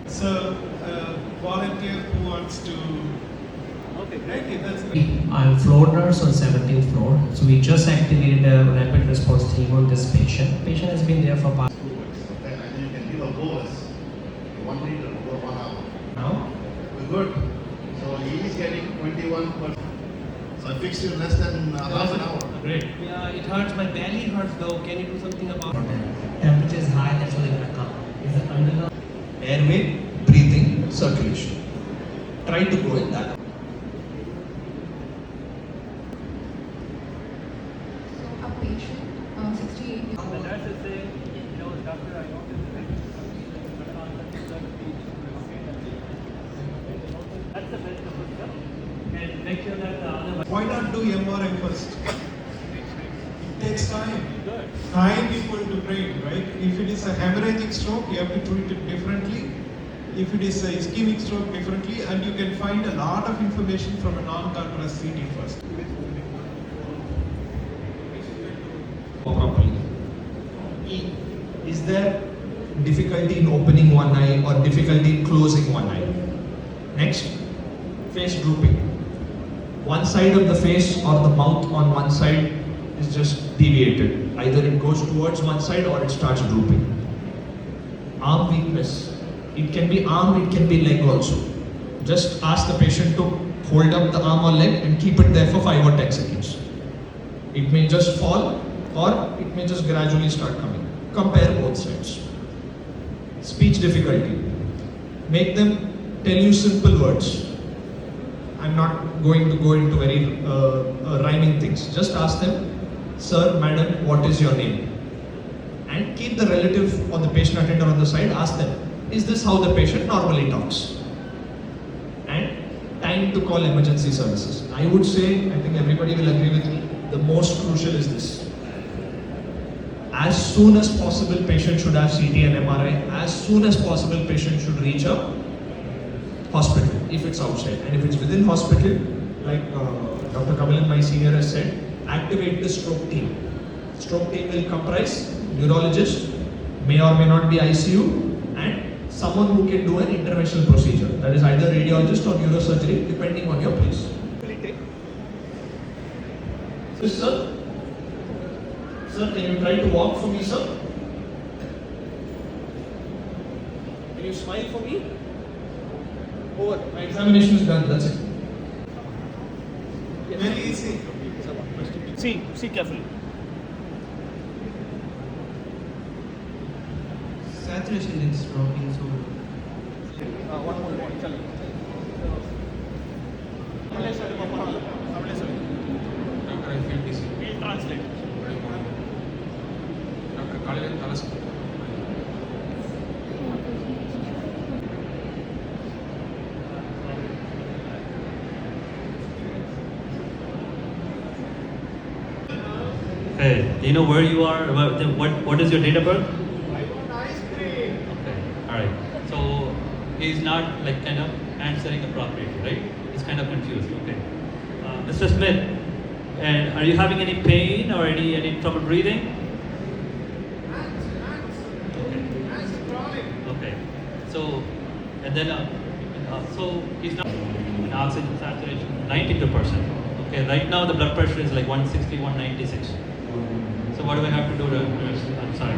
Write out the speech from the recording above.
It's a volunteer who wants to. Okay, great. That's great. I'm floor nurse on 17th floor. So we just activated a rapid response team on this patient. Patient has been there for past 2 weeks. Okay, and then you can give a bolus, 1 liter over 1 hour. Now, We're good. So he is getting 21%. So I fixed you in less than half an hour. great. Yeah, it hurts. My belly hurts though. Can you do something about it? Temperature is high, that's why they're gonna come. Is it under the Airway, breathing, circulation. Try to go in that. So a patient, 68 years The old. nurse is saying, doctor, I noticed the That's the best approach, and make sure that the other. Why not do MRI first? It takes time. Good. Time equal to brain, right? If it is a hemorrhagic stroke, you have to treat it differently. If it is a ischemic stroke, differently, and you can find a lot of information from a non-contrast CT first. Properly. Is there difficulty in opening one eye or difficulty in closing one eye? Next, face drooping. One side of the face or the mouth on one side is just deviated. Either it goes towards one side or it starts drooping. Arm weakness. It can be arm, it can be leg also. Just ask the patient to hold up the arm or leg and keep it there for 5 or 10 seconds. It may just fall or it may just gradually start coming. Compare both sides. Speech difficulty. Make them tell you simple words. I'm not going to go into very rhyming things. Just ask them, sir, madam, what is your name? And keep the relative or the patient attendant on the side. Ask them, is this how the patient normally talks? And time to call emergency services. I would say, I think everybody will agree with me, the most crucial is this. As soon as possible, patient should have CT and MRI. As soon as possible, patient should reach a hospital if it's outside. And if it's within hospital, like Dr. Kamalan, my senior, has said, activate the stroke team. Stroke team will comprise neurologist, may or may not be ICU, and someone who can do an interventional procedure. That is either radiologist or neurosurgery, depending on your place. Yes, sir. Sir, can you try to walk for me, sir? Can you smile for me? Over. My examination is done. That's it. Very easy. See carefully. saturation is dropping, so One more, chalo. Doctor, I feel dizzy. We'll translate. Doctor, ಕಾಲಿಗೆ ತಲಸ್ಕೊ. Hey, do you know where you are? What is your date of birth? I want ice cream. Okay, alright. So he's not like kind of answering appropriately, right? He's kind of confused. Okay. Mr. Smith, and are you having any pain or any trouble breathing? Hands crawling. Okay. So and then so he's not an oxygen saturation 92%. Okay, right now the blood pressure is like 160, 196. So what do I have to do to I'm sorry.